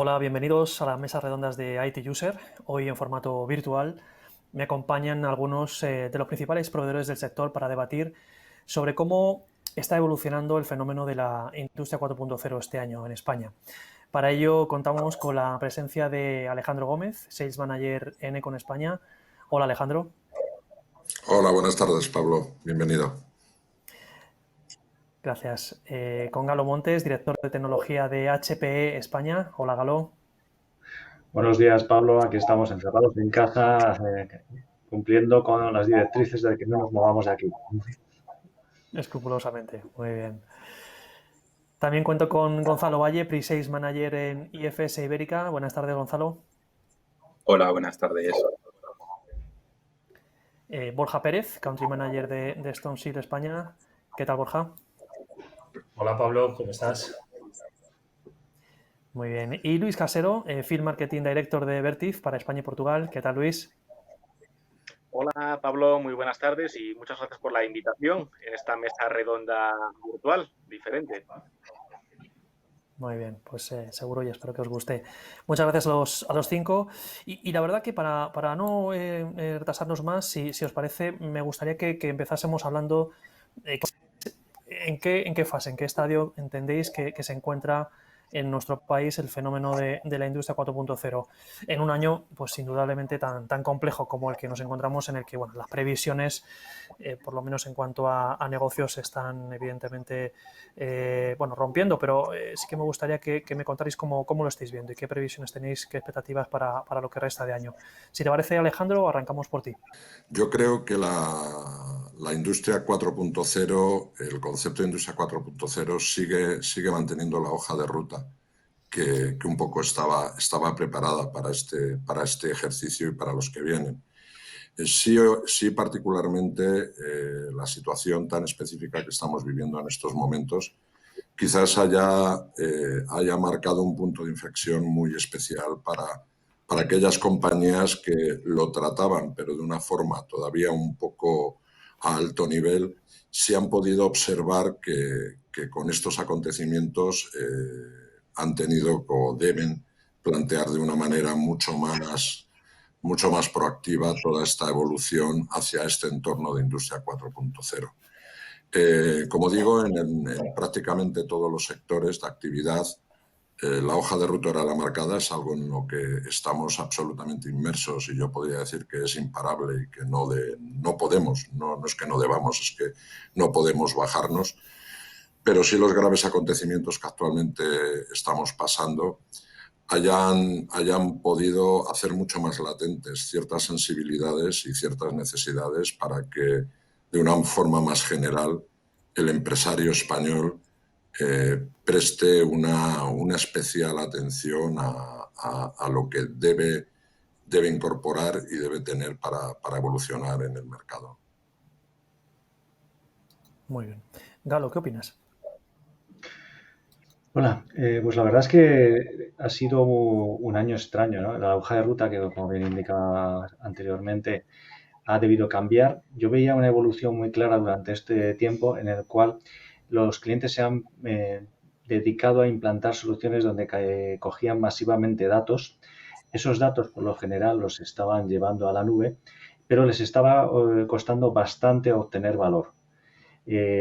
Hola, bienvenidos a las mesas redondas de IT User. Hoy en formato virtual me acompañan algunos de los principales proveedores del sector para debatir sobre cómo está evolucionando el fenómeno de la industria 4.0 este año en España. Para ello contamos con la presencia de Alejandro Gómez, Sales Manager en Econ España. Hola, Alejandro. Hola, buenas tardes, Pablo. Bienvenido. Gracias. Con Galo Montes, director de tecnología de HPE España. Hola, Galo. Buenos días, Pablo. Aquí estamos encerrados en casa, cumpliendo con las directrices de que no nos movamos de aquí. Escrupulosamente. Muy bien. También cuento con Gonzalo Valle, Pre-Sales Manager en IFS Ibérica. Buenas tardes, Gonzalo. Hola, buenas tardes. Borja Pérez, Country Manager de Stoneseed España. ¿Qué tal, Borja? Hola Pablo, ¿cómo estás? Muy bien. Y Luis Casero, Field Marketing Director de Vertiv para España y Portugal. ¿Qué tal, Luis? Hola Pablo, muy buenas tardes y muchas gracias por la invitación en esta mesa redonda virtual diferente. Muy bien, pues seguro y espero que os guste. Muchas gracias a los cinco. Y la verdad que para no retrasarnos más, si os parece, me gustaría que empezásemos hablando en qué fase, en qué estadio entendéis que se encuentra en nuestro país el fenómeno de la industria 4.0 en un año, pues indudablemente tan complejo como el que nos encontramos, en el que bueno, las previsiones, por lo menos en cuanto a negocios, se están evidentemente rompiendo, pero sí que me gustaría que me contarais cómo lo estáis viendo y qué previsiones tenéis, qué expectativas para lo que resta de año. Si te parece, Alejandro, arrancamos por ti. Yo creo que la industria 4.0, el concepto de industria 4.0 sigue manteniendo la hoja de ruta que un poco estaba preparada para este ejercicio y para los que vienen. Sí, particularmente la situación tan específica que estamos viviendo en estos momentos quizás haya marcado un punto de inflexión muy especial para aquellas compañías que lo trataban, pero de una forma todavía un poco a alto nivel, sí han podido observar que con estos acontecimientos han tenido o deben plantear de una manera mucho más proactiva toda esta evolución hacia este entorno de industria 4.0. Como digo, en prácticamente todos los sectores de actividad, la hoja de ruta era la marcada, es algo en lo que estamos absolutamente inmersos y yo podría decir que es imparable y que no podemos, no es que no debamos, es que no podemos bajarnos, pero sí los graves acontecimientos que actualmente estamos pasando hayan podido hacer mucho más latentes ciertas sensibilidades y ciertas necesidades para que, de una forma más general, el empresario español preste una especial atención a lo que debe incorporar y debe tener para evolucionar en el mercado. Muy bien. Galo, ¿qué opinas? Hola, pues la verdad es que ha sido un año extraño, ¿no? La hoja de ruta, que como bien indicaba anteriormente, ha debido cambiar. Yo veía una evolución muy clara durante este tiempo en el cual los clientes se han dedicado a implantar soluciones donde cogían masivamente datos. Esos datos, por lo general, los estaban llevando a la nube, pero les estaba costando bastante obtener valor.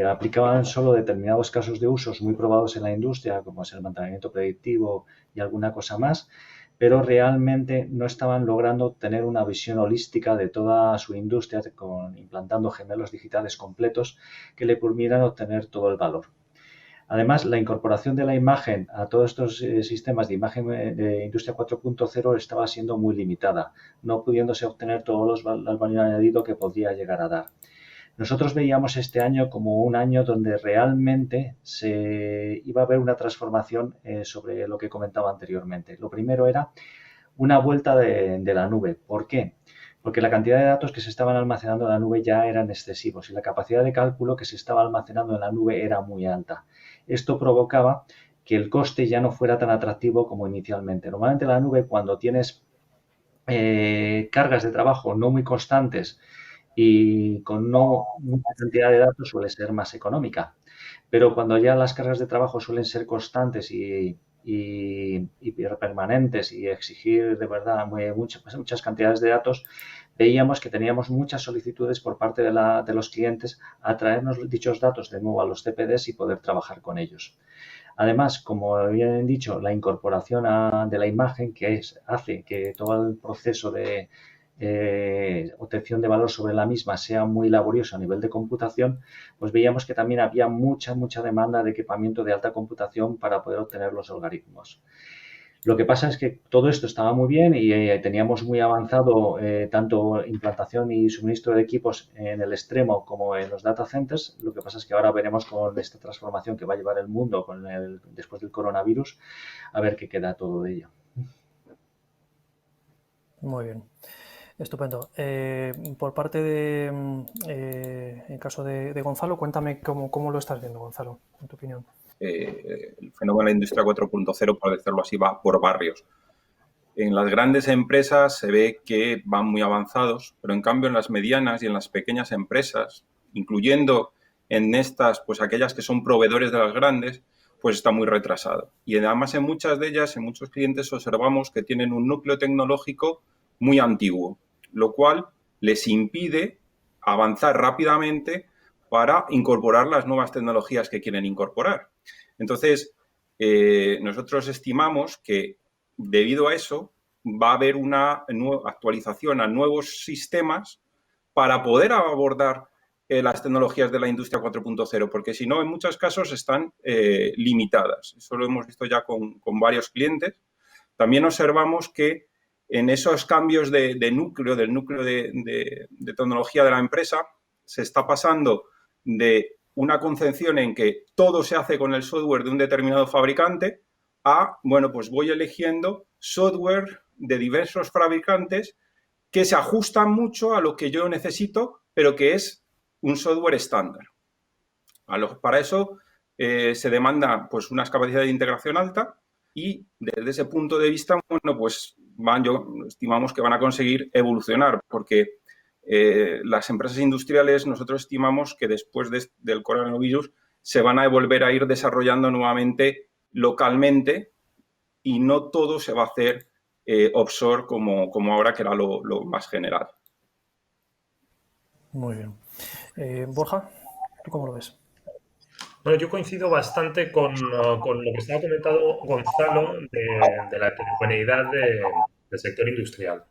Aplicaban solo determinados casos de usos muy probados en la industria, como es el mantenimiento predictivo y alguna cosa más, pero realmente no estaban logrando tener una visión holística de toda su industria, implantando gemelos digitales completos que le permitieran obtener todo el valor. Además, la incorporación de la imagen a todos estos sistemas de imagen de Industria 4.0 estaba siendo muy limitada, no pudiéndose obtener todo el valor añadido que podría llegar a dar. Nosotros veíamos este año como un año donde realmente se iba a haber una transformación sobre lo que comentaba anteriormente. Lo primero era una vuelta de la nube. ¿Por qué? Porque la cantidad de datos que se estaban almacenando en la nube ya eran excesivos y la capacidad de cálculo que se estaba almacenando en la nube era muy alta. Esto provocaba que el coste ya no fuera tan atractivo como inicialmente. Normalmente la nube, cuando tienes cargas de trabajo no muy constantes y con no mucha cantidad de datos, suele ser más económica. Pero cuando ya las cargas de trabajo suelen ser constantes y y permanentes y exigir de verdad muchas cantidades de datos, veíamos que teníamos muchas solicitudes por parte de los clientes a traernos dichos datos de nuevo a los CPDs y poder trabajar con ellos. Además, como bien dicho, la incorporación de la imagen hace que todo el proceso de obtención de valor sobre la misma sea muy laborioso a nivel de computación, pues veíamos que también había mucha demanda de equipamiento de alta computación para poder obtener los algoritmos. Lo que pasa es que todo esto estaba muy bien y teníamos muy avanzado tanto implantación y suministro de equipos en el extremo como en los data centers. Lo que pasa es que ahora veremos con esta transformación que va a llevar el mundo después del coronavirus, a ver qué queda todo de ello. Muy bien. Estupendo. Por parte en caso de Gonzalo, cuéntame cómo lo estás viendo, Gonzalo, en tu opinión. El fenómeno de la industria 4.0, por decirlo así, va por barrios. En las grandes empresas se ve que van muy avanzados, pero en cambio en las medianas y en las pequeñas empresas, incluyendo en estas, pues aquellas que son proveedores de las grandes, pues está muy retrasado. Y además en muchas de ellas, en muchos clientes, observamos que tienen un núcleo tecnológico muy antiguo, lo cual les impide avanzar rápidamente para incorporar las nuevas tecnologías que quieren incorporar. Entonces, nosotros estimamos que debido a eso va a haber una actualización a nuevos sistemas para poder abordar las tecnologías de la industria 4.0, porque si no, en muchos casos están limitadas. Eso lo hemos visto ya con varios clientes. También observamos que en esos cambios del núcleo de tecnología de la empresa, se está pasando de una concepción en que todo se hace con el software de un determinado fabricante a, bueno, pues voy eligiendo software de diversos fabricantes que se ajustan mucho a lo que yo necesito, pero que es un software estándar. Para eso se demanda pues unas capacidades de integración alta y desde ese punto de vista, bueno, pues estimamos que van a conseguir evolucionar porque las empresas industriales nosotros estimamos que después del coronavirus se van a volver a ir desarrollando nuevamente localmente y no todo se va a hacer offshore como ahora, que era lo más general. Muy bien. Borja, ¿tú cómo lo ves? Bueno, yo coincido bastante con lo que estaba comentando Gonzalo de la heterogeneidad del sector industrial.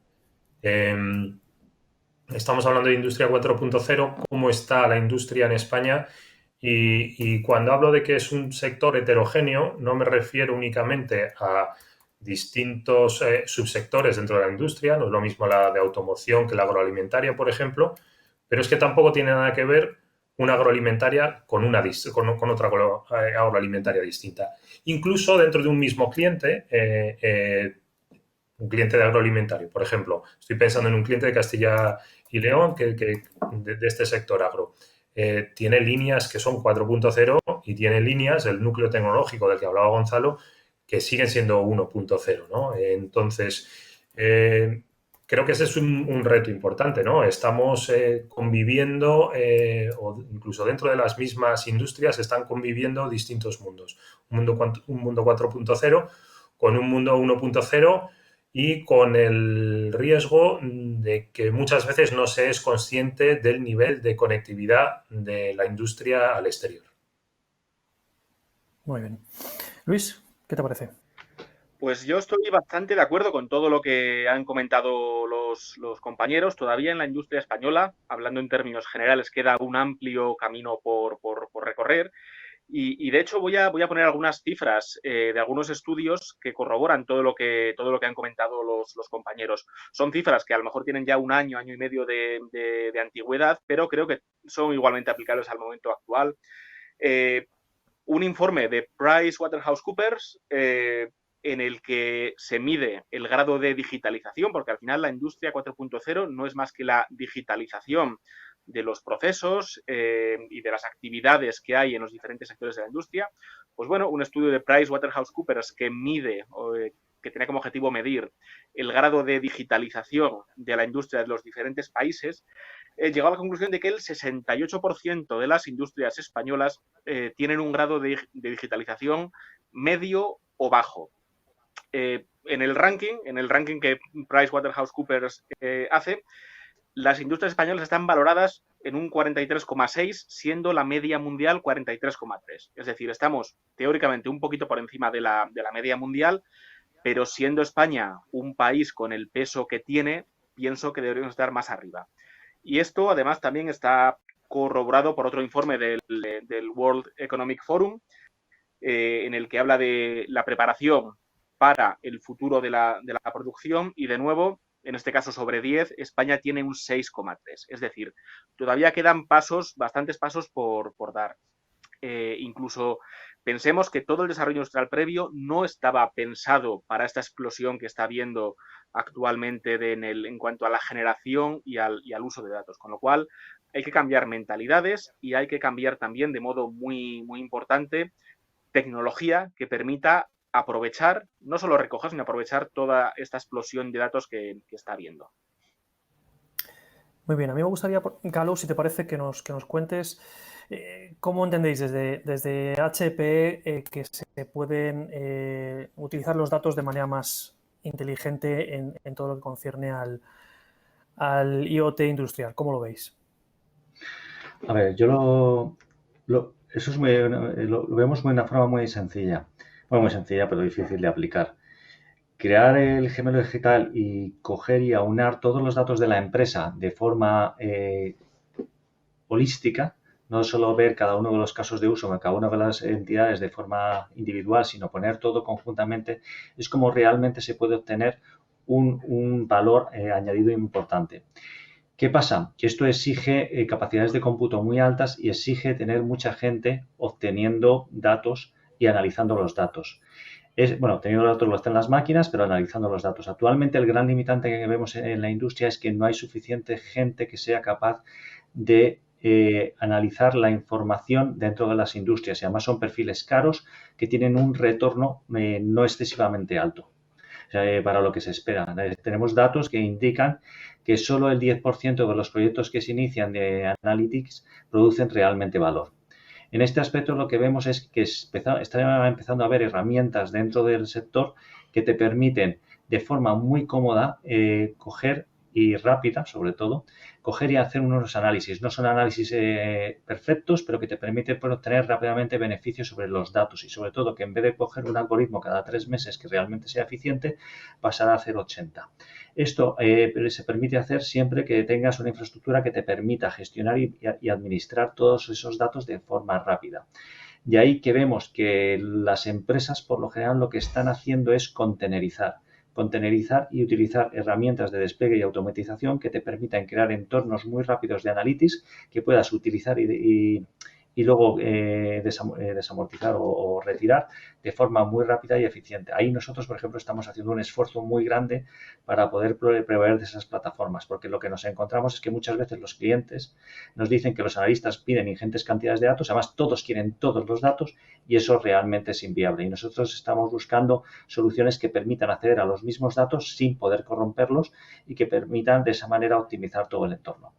Estamos hablando de industria 4.0, cómo está la industria en España y cuando hablo de que es un sector heterogéneo no me refiero únicamente a distintos subsectores dentro de la industria, no es lo mismo la de automoción que la agroalimentaria, por ejemplo, pero es que tampoco tiene nada que ver una agroalimentaria con otra agroalimentaria distinta. Incluso dentro de un mismo cliente, un cliente de agroalimentario, por ejemplo, estoy pensando en un cliente de Castilla y León que de este sector agro. Tiene líneas que son 4.0 y tiene líneas, el núcleo tecnológico del que hablaba Gonzalo, que siguen siendo 1.0, ¿no? Entonces, creo que ese es un reto importante, ¿no? Estamos conviviendo, o incluso dentro de las mismas industrias están conviviendo distintos mundos. Un mundo 4.0 con un mundo 1.0 y con el riesgo de que muchas veces no se es consciente del nivel de conectividad de la industria al exterior. Muy bien. Luis, ¿qué te parece? Pues yo estoy bastante de acuerdo con todo lo que han comentado los compañeros. Todavía en la industria española, hablando en términos generales, queda un amplio camino por recorrer. Y de hecho voy a poner algunas cifras de algunos estudios que corroboran todo lo que han comentado los compañeros. Son cifras que a lo mejor tienen ya un año y medio de antigüedad, pero creo que son igualmente aplicables al momento actual. Un informe de PricewaterhouseCoopers en el que se mide el grado de digitalización, porque al final la industria 4.0 no es más que la digitalización de los procesos y de las actividades que hay en los diferentes sectores de la industria. Pues bueno, un estudio de PricewaterhouseCoopers que mide, que tiene como objetivo medir el grado de digitalización de la industria de los diferentes países, llegó a la conclusión de que el 68% de las industrias españolas tienen un grado de digitalización medio o bajo. En el ranking que PricewaterhouseCoopers hace, las industrias españolas están valoradas en un 43,6, siendo la media mundial 43,3. Es decir, estamos teóricamente un poquito por encima de la media mundial, pero siendo España un país con el peso que tiene, pienso que deberíamos estar más arriba. Y esto, además, también está corroborado por otro informe del World Economic Forum, en el que habla de la preparación para el futuro de la producción y, de nuevo, en este caso sobre 10, España tiene un 6,3. Es decir, todavía quedan bastantes pasos por dar. Incluso pensemos que todo el desarrollo industrial previo no estaba pensado para esta explosión que está habiendo actualmente en cuanto a la generación y al uso de datos. Con lo cual, hay que cambiar mentalidades y hay que cambiar también de modo muy, muy importante tecnología que permita aprovechar, no solo recoger, sino aprovechar toda esta explosión de datos que está habiendo. Muy bien, a mí me gustaría, Galo, si te parece, que nos cuentes cómo entendéis desde HP que se pueden utilizar los datos de manera más inteligente en todo lo que concierne al IoT industrial. ¿Cómo lo veis? A ver, eso es lo vemos de una forma muy sencilla. Bueno, muy sencilla, pero difícil de aplicar. Crear el gemelo digital y coger y aunar todos los datos de la empresa de forma holística, no solo ver cada uno de los casos de uso, cada una de las entidades de forma individual, sino poner todo conjuntamente, es como realmente se puede obtener un valor añadido importante. ¿Qué pasa? Que esto exige capacidades de cómputo muy altas y exige tener mucha gente obteniendo datos y analizando los datos. Teniendo los datos lo están las máquinas, pero analizando los datos. Actualmente el gran limitante que vemos en la industria es que no hay suficiente gente que sea capaz de analizar la información dentro de las industrias. Y además son perfiles caros que tienen un retorno no excesivamente alto. O sea, para lo que se espera. Tenemos datos que indican que solo el 10% de los proyectos que se inician de Analytics producen realmente valor. En este aspecto lo que vemos es que está empezando a haber herramientas dentro del sector que te permiten de forma muy cómoda coger y rápida, sobre todo, coger y hacer unos análisis. No son análisis perfectos, pero que te permiten obtener rápidamente beneficios sobre los datos y sobre todo que en vez de coger un algoritmo cada 3 meses que realmente sea eficiente, pasar a hacer 80. Esto se permite hacer siempre que tengas una infraestructura que te permita gestionar y administrar todos esos datos de forma rápida. De ahí que vemos que las empresas, por lo general, lo que están haciendo es contenerizar y utilizar herramientas de despliegue y automatización que te permitan crear entornos muy rápidos de analytics que puedas utilizar y luego desamortizar o retirar de forma muy rápida y eficiente. Ahí nosotros, por ejemplo, estamos haciendo un esfuerzo muy grande para poder proveer de esas plataformas, porque lo que nos encontramos es que muchas veces los clientes nos dicen que los analistas piden ingentes cantidades de datos, además todos quieren todos los datos y eso realmente es inviable. Y nosotros estamos buscando soluciones que permitan acceder a los mismos datos sin poder corromperlos y que permitan de esa manera optimizar todo el entorno.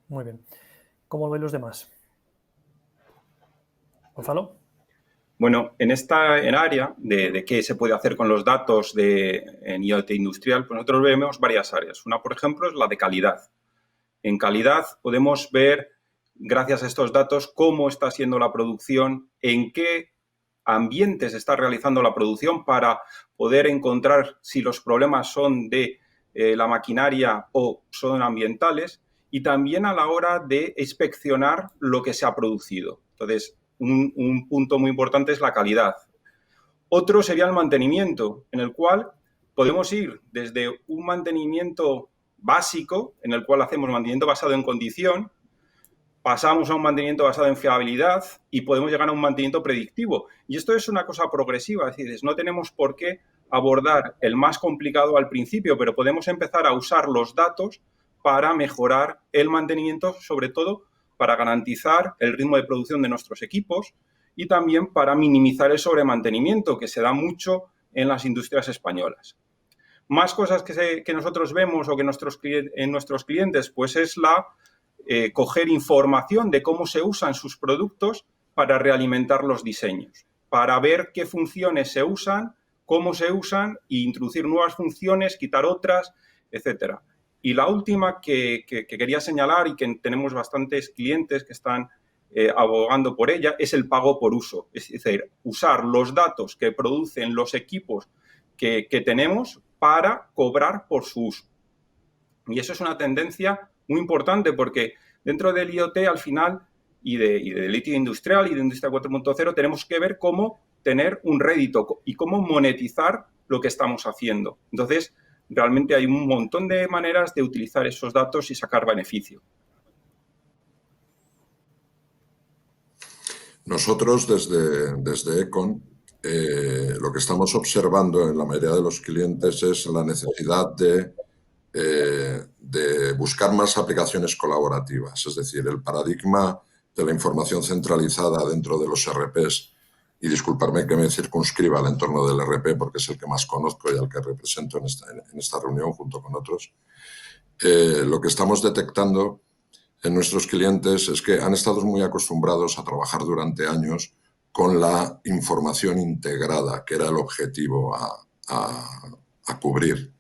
Muy bien. ¿Cómo lo ven los demás? Gonzalo. Bueno, en área de qué se puede hacer con los datos en IoT industrial, pues nosotros vemos varias áreas. Una, por ejemplo, es la de calidad. En calidad podemos ver, gracias a estos datos, cómo está siendo la producción, en qué ambientes está realizando la producción para poder encontrar si los problemas son de la maquinaria o son ambientales y también a la hora de inspeccionar lo que se ha producido. Entonces, un punto muy importante es la calidad. Otro sería el mantenimiento, en el cual podemos ir desde un mantenimiento básico, en el cual hacemos mantenimiento basado en condición, pasamos a un mantenimiento basado en fiabilidad y podemos llegar a un mantenimiento predictivo. Y esto es una cosa progresiva, es decir, no tenemos por qué abordar el más complicado al principio, pero podemos empezar a usar los datos para mejorar el mantenimiento, sobre todo para garantizar el ritmo de producción de nuestros equipos y también para minimizar el sobremantenimiento, que se da mucho en las industrias españolas. Más cosas que nosotros vemos o que en nuestros clientes, pues es coger información de cómo se usan sus productos para realimentar los diseños. para ver qué funciones se usan, cómo se usan e introducir nuevas funciones, quitar otras, etcétera. Y la última que quería señalar y que tenemos bastantes clientes que están abogando por ella es el pago por uso. Es decir, usar los datos que producen los equipos que tenemos para cobrar por su uso. Y eso es una tendencia muy importante porque dentro del IoT al final y de litio industrial y de industria 4.0 tenemos que ver cómo tener un rédito y cómo monetizar lo que estamos haciendo. Entonces, realmente hay un montón de maneras de utilizar esos datos y sacar beneficio. Nosotros desde Econ lo que estamos observando en la mayoría de los clientes es la necesidad de buscar más aplicaciones colaborativas, es decir, el paradigma de la información centralizada dentro de los RPs, y disculparme que me circunscriba al entorno del RP porque es el que más conozco y al que represento en esta reunión junto con otros, lo que estamos detectando en nuestros clientes es que han estado muy acostumbrados a trabajar durante años con la información integrada, que era el objetivo a cubrir.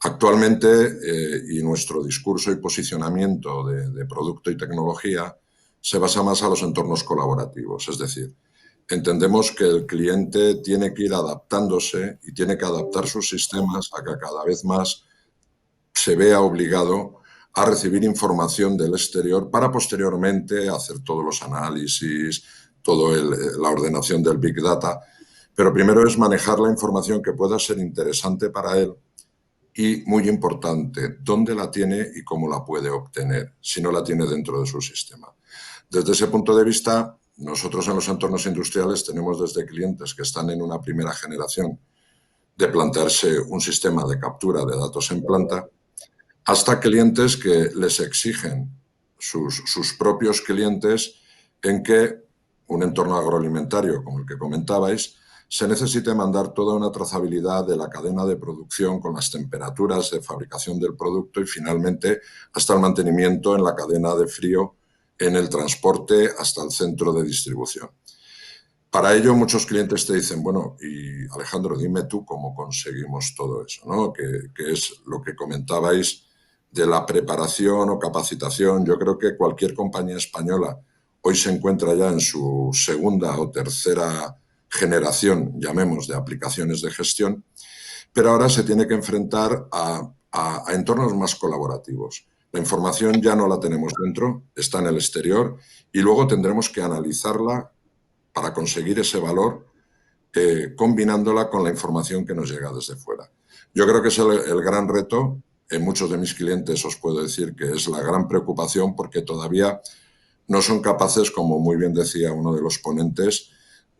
Actualmente, y nuestro discurso y posicionamiento de producto y tecnología se basa más a los entornos colaborativos, es decir, entendemos que el cliente tiene que ir adaptándose y tiene que adaptar sus sistemas a que cada vez más se vea obligado a recibir información del exterior para posteriormente hacer todos los análisis, toda la ordenación del Big Data. Pero primero es manejar la información que pueda ser interesante para él y, muy importante, dónde la tiene y cómo la puede obtener, si no la tiene dentro de su sistema. Desde ese punto de vista, nosotros en los entornos industriales tenemos desde clientes que están en una primera generación de plantearse un sistema de captura de datos en planta, hasta clientes que les exigen sus propios clientes en que un entorno agroalimentario como el que comentabais se necesite mandar toda una trazabilidad de la cadena de producción con las temperaturas de fabricación del producto y finalmente hasta el mantenimiento en la cadena de frío en el transporte hasta el centro de distribución. Para ello, muchos clientes te dicen, bueno, y Alejandro, dime tú cómo conseguimos todo eso, ¿no? Que es lo que comentabais de la preparación o capacitación. Yo creo que cualquier compañía española hoy se encuentra ya en su segunda o tercera generación, llamemos, de aplicaciones de gestión, pero ahora se tiene que enfrentar a entornos más colaborativos. La información ya no la tenemos dentro, está en el exterior y luego tendremos que analizarla para conseguir ese valor combinándola con la información que nos llega desde fuera. Yo creo que es el gran reto. En muchos de mis clientes os puedo decir que es la gran preocupación porque todavía no son capaces, como muy bien decía uno de los ponentes,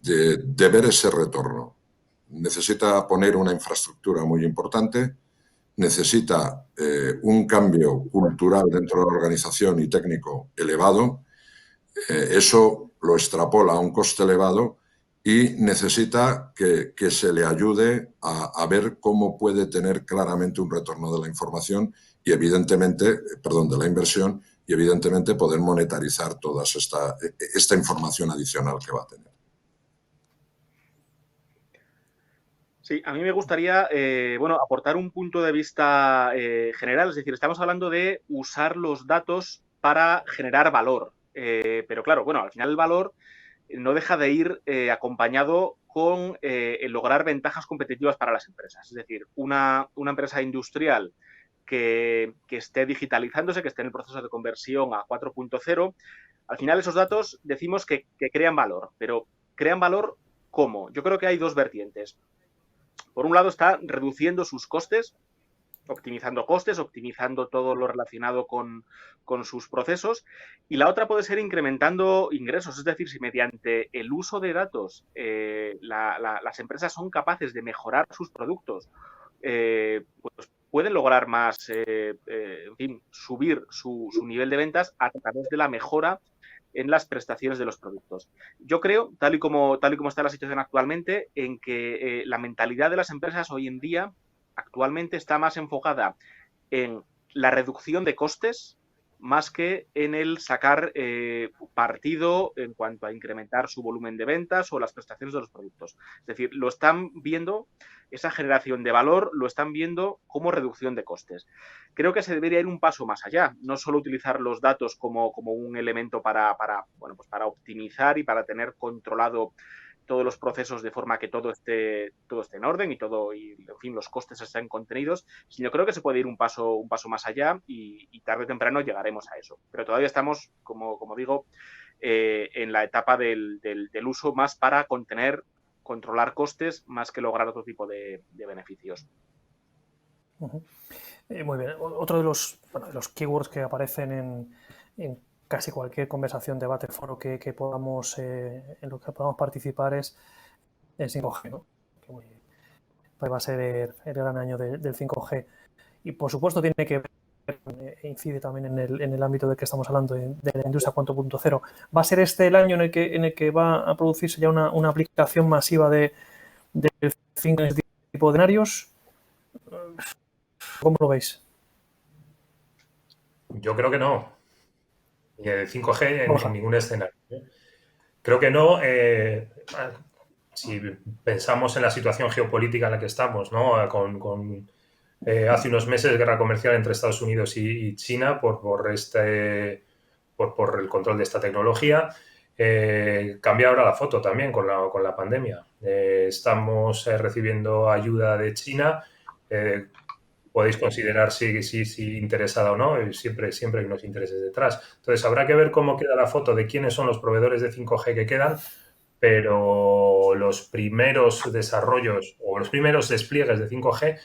de ver ese retorno. Necesita poner una infraestructura muy importante, necesita un cambio cultural dentro de la organización y técnico elevado, eso lo extrapola a un coste elevado y necesita que se le ayude a ver cómo puede tener claramente un retorno de la información y evidentemente, de la inversión y evidentemente poder monetarizar toda esta información adicional que va a tener. Sí, a mí me gustaría aportar un punto de vista general, es decir, estamos hablando de usar los datos para generar valor, pero claro, al final el valor no deja de ir acompañado con el lograr ventajas competitivas para las empresas. Es decir, una empresa industrial que esté digitalizándose, que esté en el proceso de conversión a 4.0, al final esos datos decimos que crean valor, pero ¿crean valor cómo? Yo creo que hay dos vertientes. Por un lado está reduciendo sus costes, optimizando costes, optimizando todo lo relacionado con sus procesos, y la otra puede ser incrementando ingresos, es decir, si mediante el uso de datos las empresas son capaces de mejorar sus productos, pues pueden lograr más, subir su nivel de ventas a través de la mejora en las prestaciones de los productos. Yo creo, tal y como está la situación actualmente, en que la mentalidad de las empresas hoy en día actualmente está más enfocada en la reducción de costes más que en el sacar partido en cuanto a incrementar su volumen de ventas o las prestaciones de los productos. Es decir, lo están viendo, esa generación de valor, lo están viendo como reducción de costes. Creo que se debería ir un paso más allá, no solo utilizar los datos como un elemento para optimizar y para tener controlado todos los procesos de forma que todo esté en orden y en fin, los costes estén contenidos, sino creo que se puede ir un paso más allá y tarde o temprano llegaremos a eso. Pero todavía estamos, como digo, en la etapa del uso más para controlar costes más que lograr otro tipo de beneficios. Muy bien. Otro de los keywords que aparecen en casi cualquier conversación, debate, foro que podamos en lo que podamos participar es el 5G, ¿no? Que va a ser el gran año del 5G. Y por supuesto tiene que ver, incide también en el ámbito del que estamos hablando, de la industria 4.0. ¿Va a ser este el año en el que va a producirse ya una aplicación masiva del 5G en este tipo de escenarios? ¿Cómo lo veis? Yo creo que no. Ni el 5G en ningún escenario. Creo que no. Si pensamos en la situación geopolítica en la que estamos, ¿no? Hace unos meses guerra comercial entre Estados Unidos y China por el control de esta tecnología. Cambia ahora la foto también con la pandemia. Estamos recibiendo ayuda de China. Podéis considerar si interesada o no, siempre hay unos intereses detrás. Entonces, habrá que ver cómo queda la foto de quiénes son los proveedores de 5G que quedan, pero los primeros desarrollos o los primeros despliegues de 5G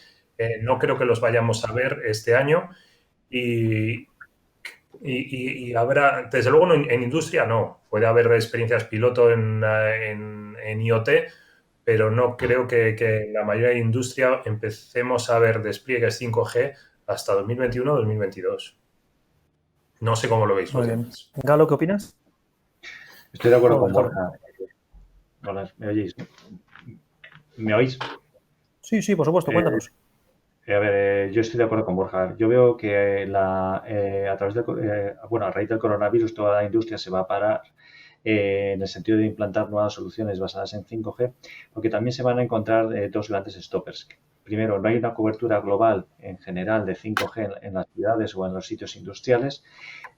no creo que los vayamos a ver este año y habrá, desde luego en industria no, puede haber experiencias piloto en IoT, pero no creo que en la mayoría de industria empecemos a ver despliegues 5G hasta 2021 o 2022. No sé cómo lo veis. Muy bien. Galo, ¿qué opinas? Estoy de acuerdo con Borja. Hola, ¿me oís? ¿Me oís? Sí, por supuesto, cuéntanos. A ver, yo estoy de acuerdo con Borja. Yo veo que a raíz del coronavirus toda la industria se va a parar en el sentido de implantar nuevas soluciones basadas en 5G, porque también se van a encontrar dos grandes stoppers. Primero, no hay una cobertura global en general de 5G en las ciudades o en los sitios industriales,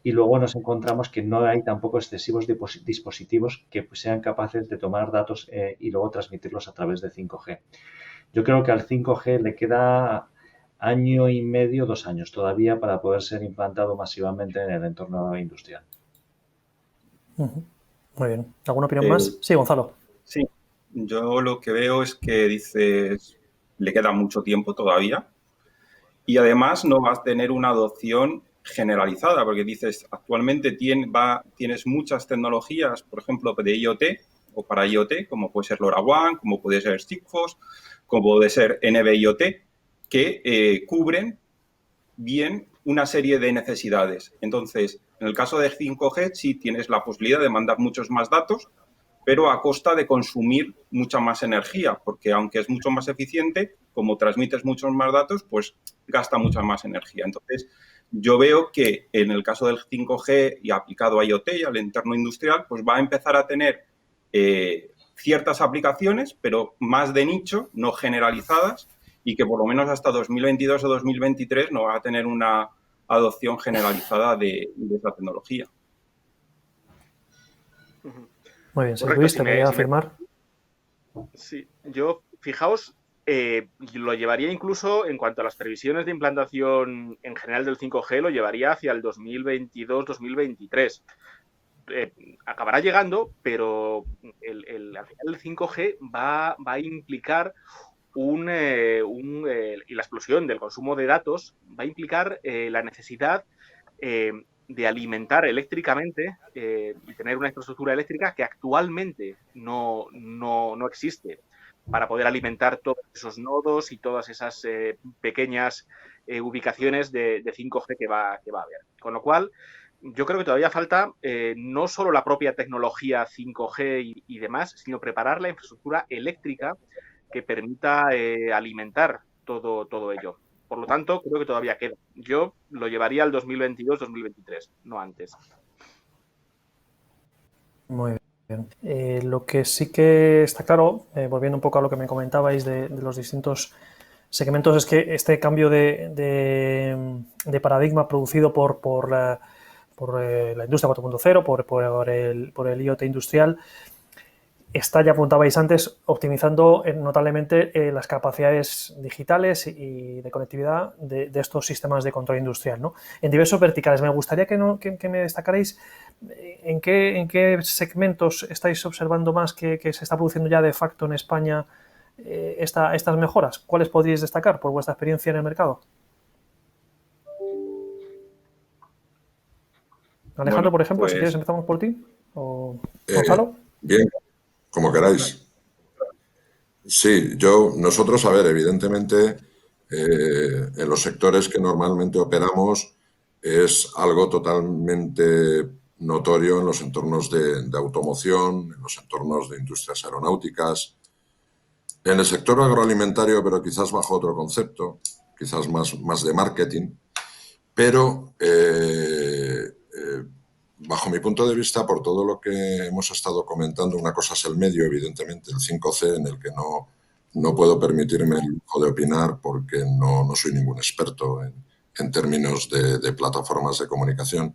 y luego nos encontramos que no hay tampoco excesivos dispositivos que sean capaces de tomar datos y luego transmitirlos a través de 5G. Yo creo que al 5G le queda año y medio, 2 años todavía para poder ser implantado masivamente en el entorno industrial. Muy bien. ¿Alguna opinión más? Sí, Gonzalo. Sí, yo lo que veo es que dices, le queda mucho tiempo todavía y además no vas a tener una adopción generalizada, porque dices, actualmente tienes muchas tecnologías, por ejemplo, de IoT o para IoT, como puede ser LoRaWAN, como puede ser Sigfox, como puede ser NB-IoT, que cubren bien una serie de necesidades. Entonces, en el caso de 5G sí tienes la posibilidad de mandar muchos más datos, pero a costa de consumir mucha más energía, porque aunque es mucho más eficiente, como transmites muchos más datos, pues gasta mucha más energía. Entonces, yo veo que en el caso del 5G y aplicado a IoT y al entorno industrial, pues va a empezar a tener ciertas aplicaciones, pero más de nicho, no generalizadas, y que por lo menos hasta 2022 o 2023 no va a tener una adopción generalizada de esa tecnología. Muy bien, Luis, ¿te quería afirmar? Sí, yo, fijaos, lo llevaría incluso en cuanto a las previsiones de implantación en general del 5G, lo llevaría hacia el 2022-2023. Acabará llegando, pero al final el 5G va a implicar y la explosión del consumo de datos va a implicar la necesidad de alimentar eléctricamente y tener una infraestructura eléctrica que actualmente no existe para poder alimentar todos esos nodos y todas esas pequeñas ubicaciones de 5G que va a haber. Con lo cual, yo creo que todavía falta no solo la propia tecnología 5G y demás, sino preparar la infraestructura eléctrica que permita alimentar todo ello. Por lo tanto, creo que todavía queda. Yo lo llevaría al 2022-2023, no antes. Muy bien. Lo que sí que está claro, volviendo un poco a lo que me comentabais de los distintos segmentos, es que este cambio de paradigma producido por la industria 4.0, por el IoT industrial, está, ya apuntabais antes, optimizando notablemente las capacidades digitales y de conectividad de estos sistemas de control industrial, ¿no? En diversos verticales. Me gustaría que me destacarais en qué segmentos estáis observando más que se está produciendo ya de facto en España estas mejoras. ¿Cuáles podríais destacar por vuestra experiencia en el mercado? Alejandro, por ejemplo, si quieres empezamos por ti. ¿O Gonzalo? Bien, como queráis. Sí, nosotros, a ver, evidentemente, en los sectores que normalmente operamos es algo totalmente notorio en los entornos de automoción, en los entornos de industrias aeronáuticas, en el sector agroalimentario, pero quizás bajo otro concepto, quizás más de marketing, pero bajo mi punto de vista, por todo lo que hemos estado comentando, una cosa es el medio, evidentemente, el 5C, en el que no puedo permitirme el lujo de opinar porque no soy ningún experto en términos de plataformas de comunicación.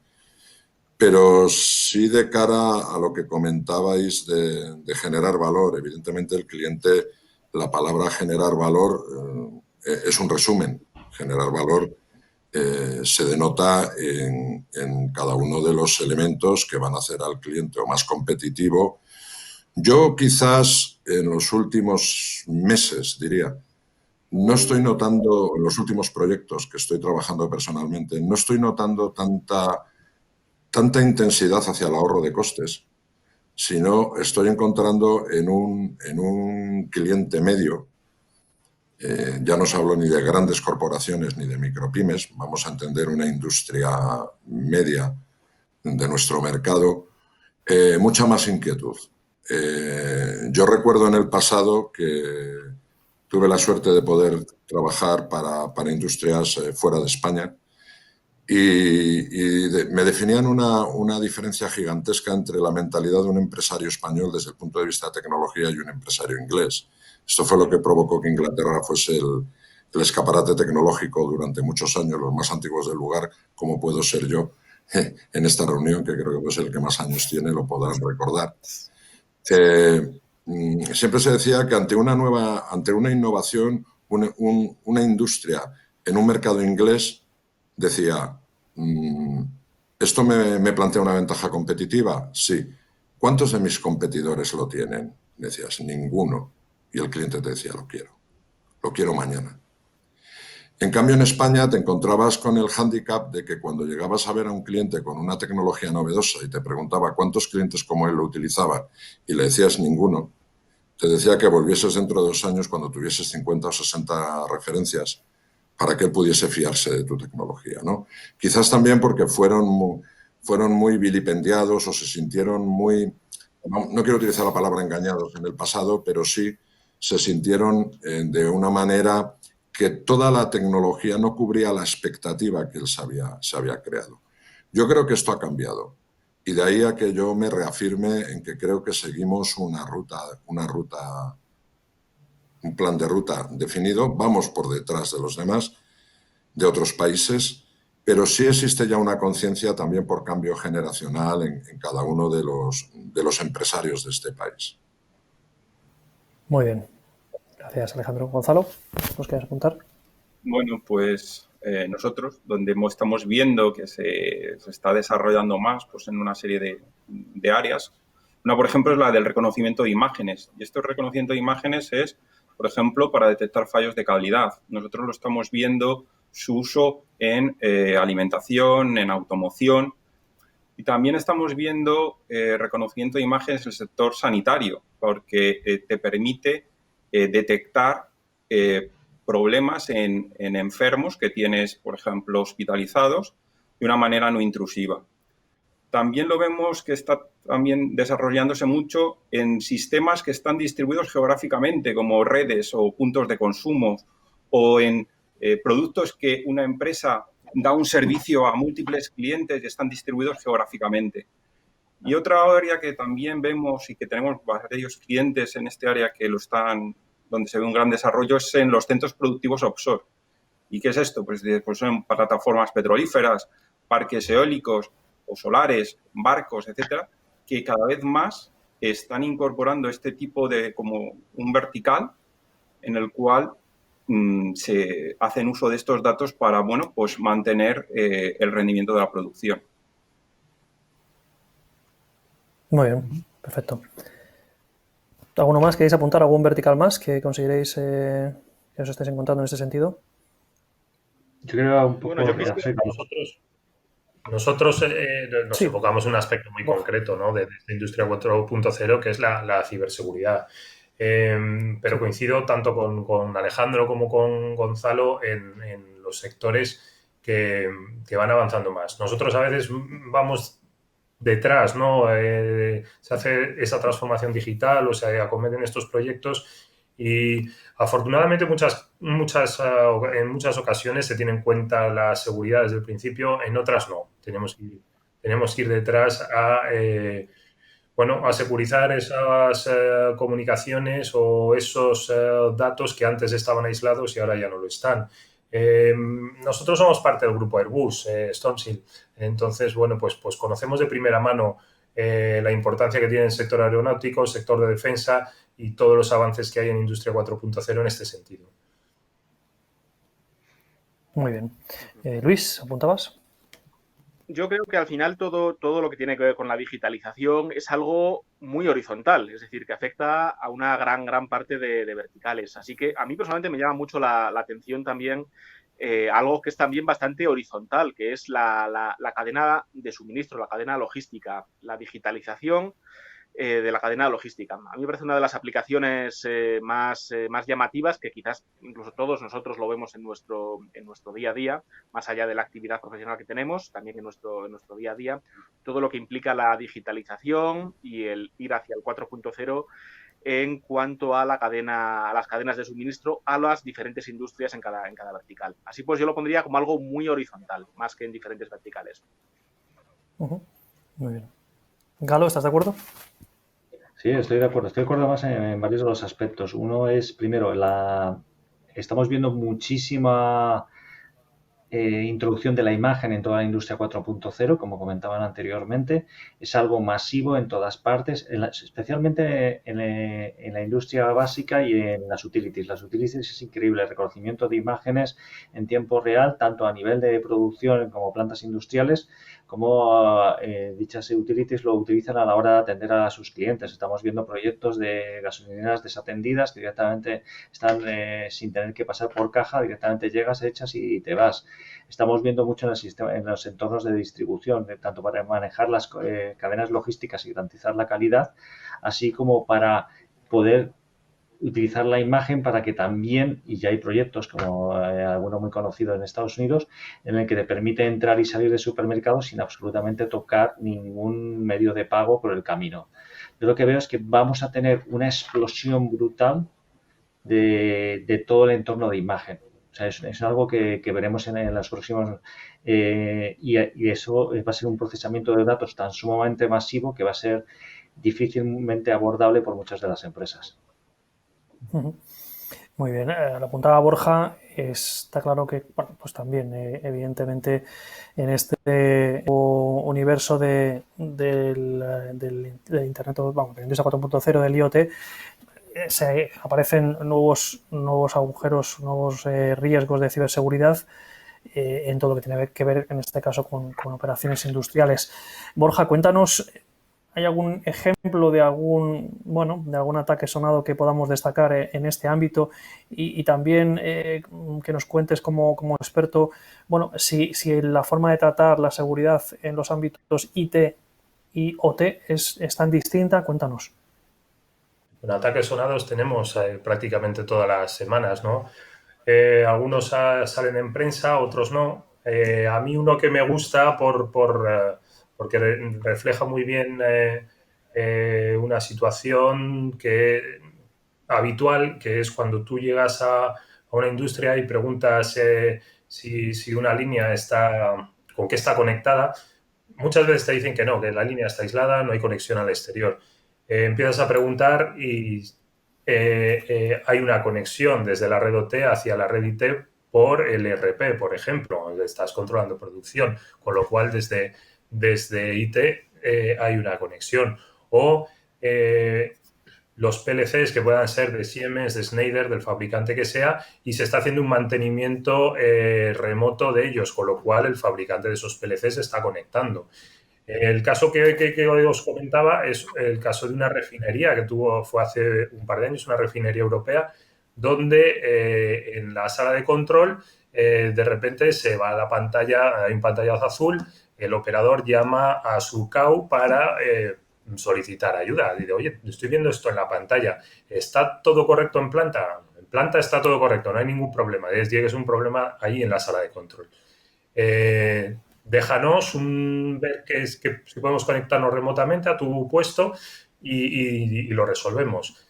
Pero sí, de cara a lo que comentabais de generar valor, evidentemente el cliente, la palabra generar valor es un resumen. Generar valor se denota en cada uno de los elementos que van a hacer al cliente o más competitivo. Yo quizás en los últimos meses, diría, no estoy notando, en los últimos proyectos que estoy trabajando personalmente, no estoy notando tanta intensidad hacia el ahorro de costes, sino estoy encontrando en un cliente medio, ya no os hablo ni de grandes corporaciones ni de micropymes, vamos a entender una industria media de nuestro mercado, mucha más inquietud. Yo recuerdo en el pasado que tuve la suerte de poder trabajar para industrias fuera de España y me definían una diferencia gigantesca entre la mentalidad de un empresario español desde el punto de vista de tecnología y un empresario inglés. Esto fue lo que provocó que Inglaterra fuese el escaparate tecnológico durante muchos años, los más antiguos del lugar, como puedo ser yo en esta reunión, que creo que es el que más años tiene, lo podrán recordar. Siempre se decía que ante una innovación, una industria en un mercado inglés, decía, ¿esto me plantea una ventaja competitiva? Sí. ¿Cuántos de mis competidores lo tienen? Decías, ninguno. Y el cliente te decía, lo quiero mañana. En cambio, en España te encontrabas con el hándicap de que cuando llegabas a ver a un cliente con una tecnología novedosa y te preguntaba cuántos clientes como él lo utilizaban y le decías ninguno, te decía que volvieses dentro de 2 años cuando tuvieses 50 o 60 referencias para que él pudiese fiarse de tu tecnología, ¿no? Quizás también porque fueron muy vilipendiados o se sintieron muy, no quiero utilizar la palabra engañados en el pasado, pero sí se sintieron de una manera que toda la tecnología no cubría la expectativa que él se había creado. Yo creo que esto ha cambiado y de ahí a que yo me reafirme en que creo que seguimos un plan de ruta definido, vamos por detrás de los demás, de otros países, pero sí existe ya una conciencia también por cambio generacional en cada uno de los empresarios de este país. Muy bien. Gracias, Alejandro. Gonzalo, ¿nos quieres apuntar? Bueno, pues nosotros, donde estamos viendo que se está desarrollando más pues, en una serie de áreas, una, por ejemplo, es la del reconocimiento de imágenes. Y este reconocimiento de imágenes es, por ejemplo, para detectar fallos de calidad. Nosotros lo estamos viendo su uso en alimentación, en automoción. Y también estamos viendo reconocimiento de imágenes en el sector sanitario, porque te permite detectar problemas en enfermos que tienes, por ejemplo, hospitalizados de una manera no intrusiva. También lo vemos que está también desarrollándose mucho en sistemas que están distribuidos geográficamente, como redes o puntos de consumo, o en productos que una empresa da un servicio a múltiples clientes y están distribuidos geográficamente. Y otra área que también vemos y que tenemos varios clientes en este área que lo están, donde se ve un gran desarrollo, es en los centros productivos offshore. ¿Y qué es esto? Pues son plataformas petrolíferas, parques eólicos o solares, barcos, etcétera, que cada vez más están incorporando este tipo de como un vertical en el cual se hacen uso de estos datos para, bueno, pues mantener el rendimiento de la producción. Muy bien, perfecto. ¿Alguno más? ¿Queréis apuntar algún vertical más que consideréis que os estéis encontrando en este sentido? Yo creo un poco... Bueno, yo creo que... Nosotros nos Sí. enfocamos en un aspecto muy concreto, ¿no?, de esta industria 4.0, que es la ciberseguridad. Pero coincido tanto con Alejandro como con Gonzalo en los sectores que van avanzando más. Nosotros a veces vamos detrás, ¿no? Se hace esa transformación digital o se acometen estos proyectos y afortunadamente en muchas ocasiones se tiene en cuenta la seguridad desde el principio, en otras no. Tenemos que ir detrás a securizar esas comunicaciones o esos datos que antes estaban aislados y ahora ya no lo están. Nosotros somos parte del grupo Airbus, Stoneshield. Entonces, pues conocemos de primera mano la importancia que tiene el sector aeronáutico, el sector de defensa y todos los avances que hay en Industria 4.0 en este sentido. Muy bien. Luis, ¿apuntabas? Yo creo que al final todo lo que tiene que ver con la digitalización es algo muy horizontal, es decir, que afecta a una gran parte de verticales. Así que a mí personalmente me llama mucho la atención también algo que es también bastante horizontal, que es la cadena de suministro, la cadena logística, la digitalización de la cadena logística. A mí me parece una de las aplicaciones más llamativas, que quizás incluso todos nosotros lo vemos en nuestro día a día, más allá de la actividad profesional que tenemos, también en nuestro día a día, todo lo que implica la digitalización y el ir hacia el 4.0 en cuanto a las cadenas de suministro, a las diferentes industrias en cada vertical. Así pues yo lo pondría como algo muy horizontal, más que en diferentes verticales. Muy bien. Galo, ¿estás de acuerdo? Sí, estoy de acuerdo. Estoy de acuerdo más en varios de los aspectos. Uno es, primero, estamos viendo muchísima introducción de la imagen en toda la industria 4.0, como comentaban anteriormente. Es algo masivo en todas partes, especialmente en la industria básica y en las utilities. Las utilities es increíble, el reconocimiento de imágenes en tiempo real, tanto a nivel de producción como plantas industriales, como dichas utilities lo utilizan a la hora de atender a sus clientes. Estamos viendo proyectos de gasolineras desatendidas que directamente están sin tener que pasar por caja, directamente llegas, echas y te vas. Estamos viendo mucho en los entornos de distribución, tanto para manejar las cadenas logísticas y garantizar la calidad, así como para poder utilizar la imagen para que también, y ya hay proyectos como alguno muy conocido en Estados Unidos, en el que te permite entrar y salir de supermercados sin absolutamente tocar ningún medio de pago por el camino. Yo lo que veo es que vamos a tener una explosión brutal de todo el entorno de imagen. O sea, es algo que veremos en los próximos... y eso va a ser un procesamiento de datos tan sumamente masivo que va a ser difícilmente abordable por muchas de las empresas. Muy bien, lo apuntaba Borja, está claro que, bueno, pues también, evidentemente, en este universo del Internet, vamos, de la industria 4.0, del IoT, se aparecen nuevos agujeros, nuevos riesgos de ciberseguridad en todo lo que tiene que ver, en este caso, con operaciones industriales. Borja, cuéntanos, ¿hay algún ejemplo de algún ataque sonado que podamos destacar en este ámbito? Y también que nos cuentes como experto, bueno, si la forma de tratar la seguridad en los ámbitos IT y OT es tan distinta, cuéntanos. Bueno, ataques sonados tenemos prácticamente todas las semanas, ¿no? Algunos salen en prensa, otros no. A mí uno que me gusta porque refleja muy bien una situación habitual, que es cuando tú llegas a a una industria y preguntas si una línea con qué está conectada, muchas veces te dicen que no, que la línea está aislada, no hay conexión al exterior. Empiezas a preguntar y hay una conexión desde la red OT hacia la red IT por el ERP, por ejemplo, donde estás controlando producción, con lo cual desde IT hay una conexión. O los PLCs que puedan ser de Siemens, de Schneider, del fabricante que sea, y se está haciendo un mantenimiento remoto de ellos, con lo cual el fabricante de esos PLCs se está conectando. El caso que os comentaba es el caso de una refinería que fue hace un par de años, una refinería europea, donde en la sala de control de repente se va a la pantalla, hay un pantallazo azul, el operador llama a su CAU para solicitar ayuda. Dice, oye, estoy viendo esto en la pantalla, ¿está todo correcto en planta? En planta está todo correcto, no hay ningún problema. Es un problema ahí en la sala de control. Déjanos ver que si podemos conectarnos remotamente a tu puesto y lo resolvemos.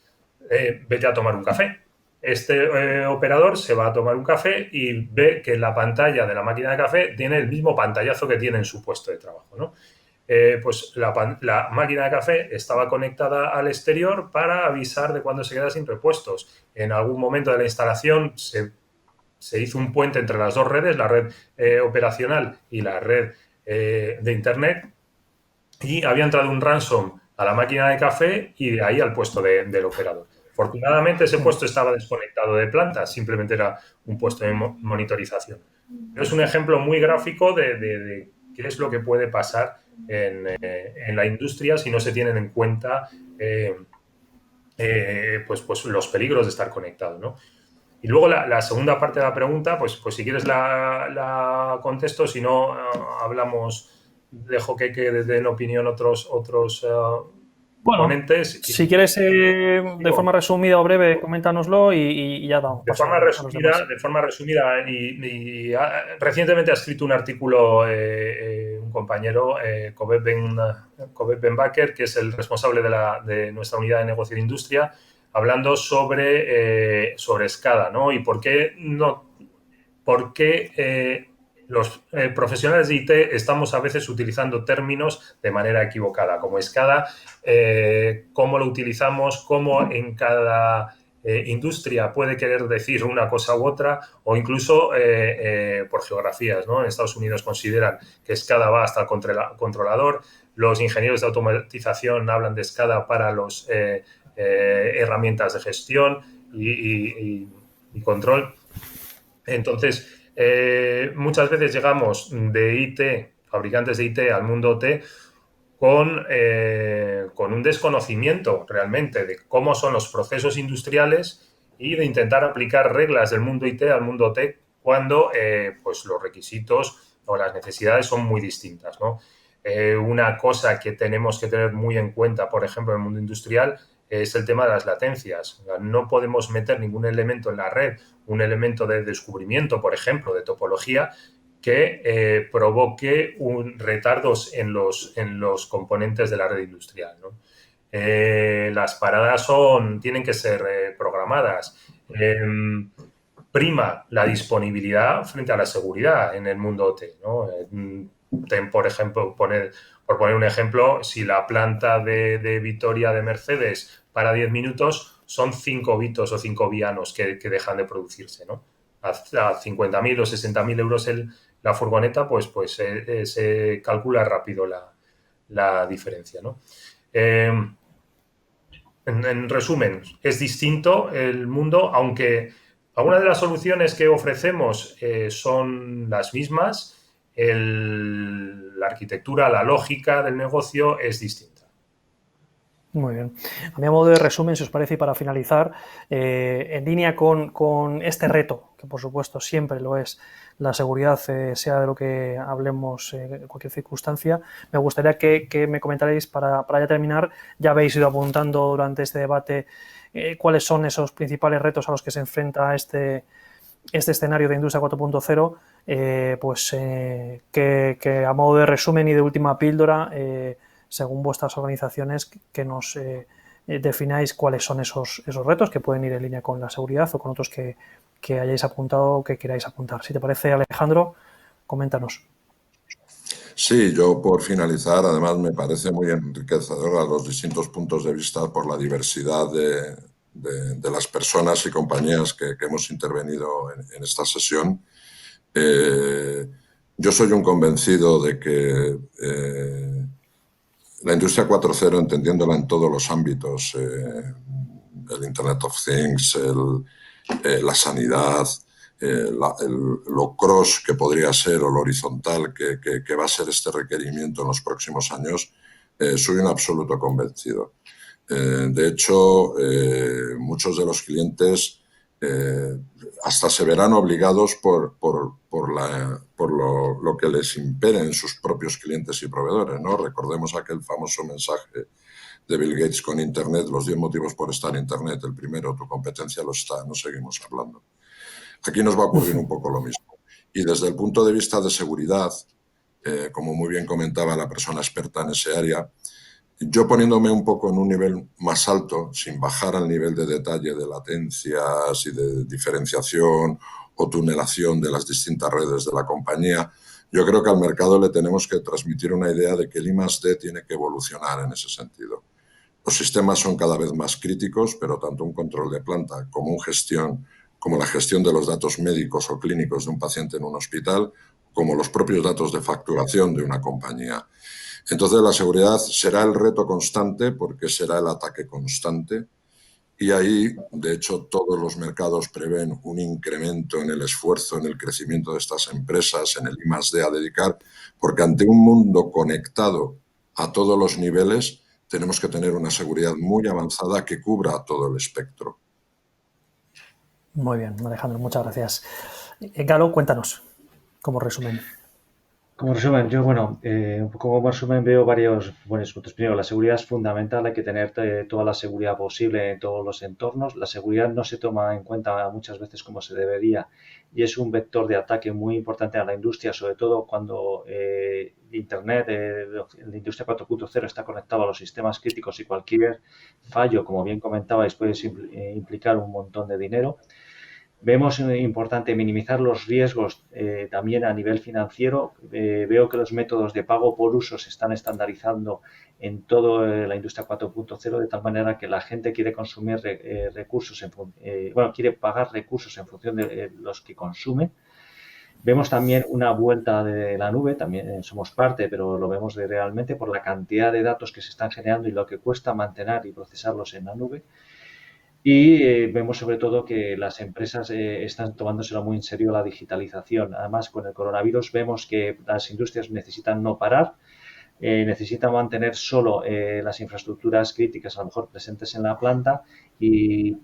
Vete a tomar un café. Este operador se va a tomar un café y ve que la pantalla de la máquina de café tiene el mismo pantallazo que tiene en su puesto de trabajo, ¿no? Pues la máquina de café estaba conectada al exterior para avisar de cuando se queda sin repuestos. En algún momento de la instalación se hizo un puente entre las dos redes, la red operacional y la red de Internet, y había entrado un ransom a la máquina de café y de ahí al puesto del operador. Afortunadamente ese puesto estaba desconectado de planta, simplemente era un puesto de monitorización. Pero es un ejemplo muy gráfico de qué es lo que puede pasar en la industria si no se tienen en cuenta pues los peligros de estar conectado, ¿no? Y luego la segunda parte de la pregunta, pues si quieres la contesto, si no dejo que den opinión otros Bueno, ponentes. si quieres, de forma resumida o breve, coméntanos y ya damos paso a los demás. De forma resumida, recientemente ha escrito un artículo un compañero, Kobe Ben-Baker, que es el responsable de nuestra unidad de negocio de industria, hablando sobre SCADA, ¿no? Y por qué los profesionales de IT estamos a veces utilizando términos de manera equivocada, como SCADA, cómo lo utilizamos, cómo en cada industria puede querer decir una cosa u otra, o incluso por geografías, ¿no? En Estados Unidos consideran que SCADA va hasta el controlador, los ingenieros de automatización hablan de SCADA para los herramientas de gestión y control. Entonces, muchas veces llegamos de IT, fabricantes de IT, al mundo OT con un desconocimiento realmente de cómo son los procesos industriales y de intentar aplicar reglas del mundo IT al mundo OT cuando pues los requisitos o las necesidades son muy distintas, ¿no? Una cosa que tenemos que tener muy en cuenta, por ejemplo, en el mundo industrial, es el tema de las latencias. No podemos meter ningún elemento en la red, un elemento de descubrimiento, por ejemplo, de topología, que provoque retardos en los componentes de la red industrial, ¿no? Las paradas tienen que ser programadas. Prima la disponibilidad frente a la seguridad en el mundo OT, ¿no? Por ejemplo, por poner un ejemplo, si la planta de Vitoria de Mercedes para 10 minutos, son 5 bitos o 5 vianos que dejan de producirse, ¿no? A 50.000 o 60.000 euros la furgoneta, pues se calcula rápido la diferencia, ¿no? En resumen, es distinto el mundo, aunque algunas de las soluciones que ofrecemos son las mismas, la arquitectura, la lógica del negocio es distinta. Muy bien. A mi modo de resumen, si os parece, y para finalizar, en línea con este reto, que por supuesto siempre lo es, la seguridad, sea de lo que hablemos en cualquier circunstancia, me gustaría que me comentarais, para ya terminar, ya habéis ido apuntando durante este debate cuáles son esos principales retos a los que se enfrenta este escenario de Industria 4.0, que a modo de resumen y de última píldora, según vuestras organizaciones, que nos defináis cuáles son esos retos que pueden ir en línea con la seguridad o con otros que que hayáis apuntado o que queráis apuntar. Si te parece, Alejandro, coméntanos. Sí, yo por finalizar, además me parece muy enriquecedor a los distintos puntos de vista por la diversidad de las personas y compañías que hemos intervenido en esta sesión. Yo soy un convencido de que la industria 4.0, entendiéndola en todos los ámbitos, el Internet of Things, la sanidad, lo cross que podría ser o lo horizontal que va a ser este requerimiento en los próximos años, soy un absoluto convencido. De hecho, muchos de los clientes hasta se verán obligados por lo que les imperen sus propios clientes y proveedores, ¿no? Recordemos aquel famoso mensaje de Bill Gates con Internet, los 10 motivos por estar en Internet. El primero, tu competencia lo está, no seguimos hablando. Aquí nos va a ocurrir un poco lo mismo. Y desde el punto de vista de seguridad, como muy bien comentaba la persona experta en ese área, yo poniéndome un poco en un nivel más alto, sin bajar al nivel de detalle de latencias y de diferenciación o tunelación de las distintas redes de la compañía, yo creo que al mercado le tenemos que transmitir una idea de que el I+D tiene que evolucionar en ese sentido. Los sistemas son cada vez más críticos, pero tanto un control de planta como la gestión de los datos médicos o clínicos de un paciente en un hospital, como los propios datos de facturación de una compañía. Entonces, la seguridad será el reto constante porque será el ataque constante y ahí, de hecho, todos los mercados prevén un incremento en el esfuerzo, en el crecimiento de estas empresas, en el I+D a dedicar, porque ante un mundo conectado a todos los niveles tenemos que tener una seguridad muy avanzada que cubra todo el espectro. Muy bien, Alejandro, muchas gracias. Galo, cuéntanos, como resumen. Como resumen, yo, un poco como resumen veo varios buenos puntos. Primero, la seguridad es fundamental, hay que tener toda la seguridad posible en todos los entornos. La seguridad no se toma en cuenta muchas veces como se debería y es un vector de ataque muy importante a la industria, sobre todo cuando Internet, la industria 4.0 está conectado a los sistemas críticos y cualquier fallo, como bien comentabais, puede implicar un montón de dinero. Vemos importante minimizar los riesgos también a nivel financiero. Veo que los métodos de pago por uso se están estandarizando en toda la industria 4.0 de tal manera que la gente quiere consumir quiere pagar recursos en función de los que consume. Vemos también una vuelta de la nube, también somos parte, pero lo vemos realmente por la cantidad de datos que se están generando y lo que cuesta mantener y procesarlos en la nube. Y vemos sobre todo que las empresas están tomándoselo muy en serio la digitalización. Además, con el coronavirus vemos que las industrias necesitan no parar, necesitan mantener solo las infraestructuras críticas a lo mejor presentes en la planta y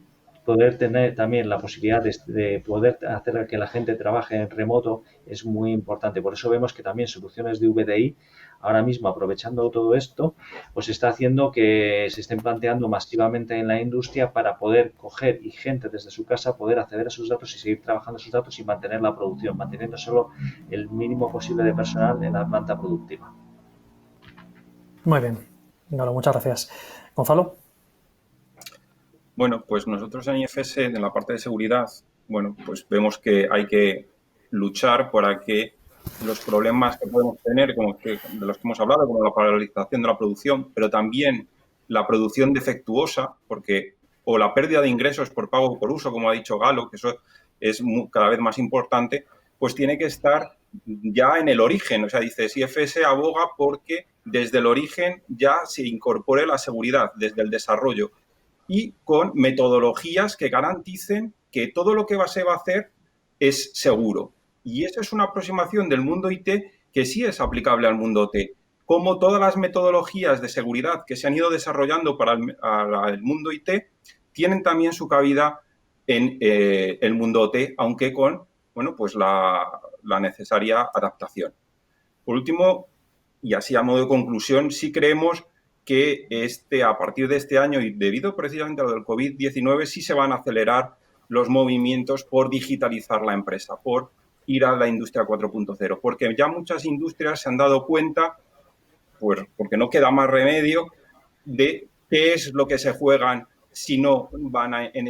poder tener también la posibilidad de poder hacer que la gente trabaje en remoto es muy importante. Por eso vemos que también soluciones de VDI, ahora mismo aprovechando todo esto, pues está haciendo que se estén planteando masivamente en la industria para poder coger y gente desde su casa poder acceder a sus datos y seguir trabajando sus datos y mantener la producción, manteniendo solo el mínimo posible de personal en la planta productiva. Muy bien, Galo, muchas gracias. Gonzalo. Bueno, pues nosotros en IFS, en la parte de seguridad, pues vemos que hay que luchar para que los problemas que podemos tener, de los que hemos hablado, como la paralización de la producción, pero también la producción defectuosa, o la pérdida de ingresos por pago por uso, como ha dicho Galo, que eso es cada vez más importante, pues tiene que estar ya en el origen. O sea, dices, IFS aboga porque desde el origen ya se incorpore la seguridad, desde el desarrollo, y con metodologías que garanticen que todo lo que se va a hacer es seguro. Y esa es una aproximación del mundo IT que sí es aplicable al mundo OT. Como todas las metodologías de seguridad que se han ido desarrollando para el mundo IT tienen también su cabida en el mundo OT, aunque con pues la necesaria adaptación. Por último, y así a modo de conclusión, sí creemos que a partir de este año y debido precisamente a lo del COVID-19 sí se van a acelerar los movimientos por digitalizar la empresa, por ir a la industria 4.0, porque ya muchas industrias se han dado cuenta, pues porque no queda más remedio, de qué es lo que se juegan si no van en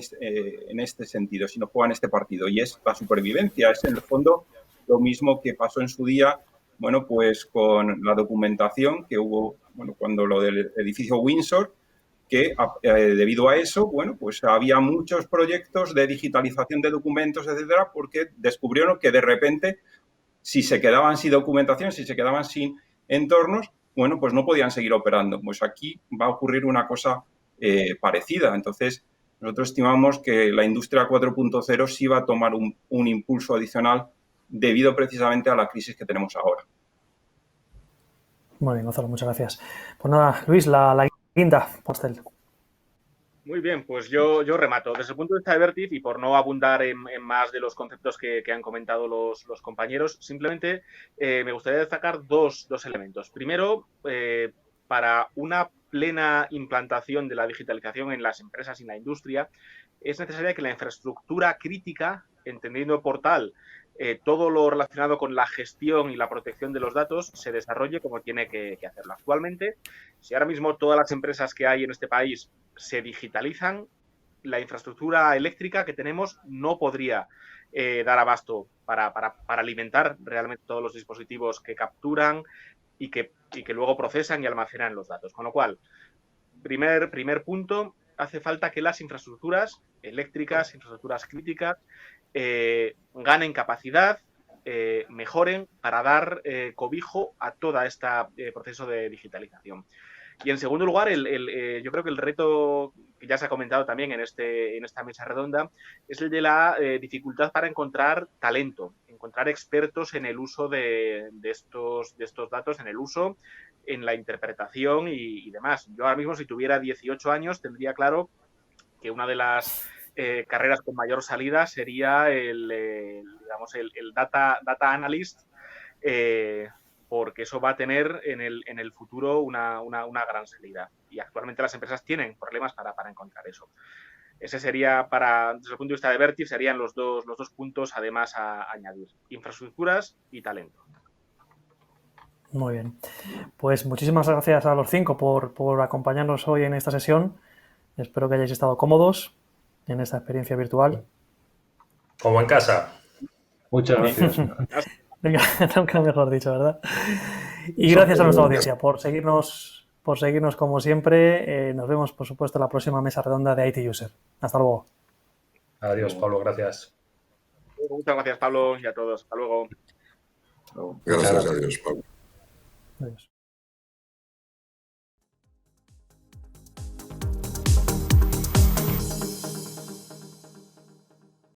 este sentido, si no juegan este partido. Y es la supervivencia, es en el fondo lo mismo que pasó en su día, bueno, pues con la documentación que hubo, bueno, cuando lo del edificio Windsor, que debido a eso, bueno, pues había muchos proyectos de digitalización de documentos, etcétera, porque descubrieron que de repente, si se quedaban sin documentación, si se quedaban sin entornos, bueno, pues no podían seguir operando. Pues aquí va a ocurrir una cosa parecida. Entonces, nosotros estimamos que la industria 4.0 sí va a tomar un impulso adicional debido precisamente a la crisis que tenemos ahora. Muy bien, Gonzalo, muchas gracias. Pues nada, Luis, la guinda pastel. Muy bien, pues yo remato. Desde el punto de vista de Vertiv, y por no abundar en más de los conceptos que han comentado los compañeros, simplemente me gustaría destacar dos elementos. Primero, para una plena implantación de la digitalización en las empresas y en la industria, es necesaria que la infraestructura crítica, entendiendo por tal todo lo relacionado con la gestión y la protección de los datos, se desarrolle como tiene que hacerlo. Actualmente, si ahora mismo todas las empresas que hay en este país se digitalizan, la infraestructura eléctrica que tenemos no podría dar abasto para alimentar realmente todos los dispositivos que capturan y que luego procesan y almacenan los datos. Con lo cual, primer punto, hace falta que las infraestructuras eléctricas, infraestructuras críticas, ganen capacidad, mejoren para dar cobijo a todo este proceso de digitalización. Y en segundo lugar, yo creo que el reto que ya se ha comentado también en esta mesa redonda es el de la dificultad para encontrar talento, encontrar expertos en el uso de estos datos, en el uso, en la interpretación y demás. Yo ahora mismo, si tuviera 18 años, tendría claro que una de las carreras con mayor salida sería el data analyst, porque eso va a tener en el futuro una gran salida. Y actualmente las empresas tienen problemas para encontrar eso. Ese sería, desde el punto de vista de Vertiv, serían los dos puntos además a añadir: infraestructuras y talento. Muy bien. Pues muchísimas gracias a los 5 por acompañarnos hoy en esta sesión. Espero que hayáis estado cómodos en esta experiencia virtual. Como en casa. Muchas gracias. Venga, nunca mejor dicho, ¿verdad? Y gracias a nuestra audiencia por seguirnos como siempre. Nos vemos, por supuesto, en la próxima mesa redonda de IT User. Hasta luego. Adiós, Pablo, gracias. Muchas gracias, Pablo, y a todos. Hasta luego. Gracias a Dios, Pablo. Adiós.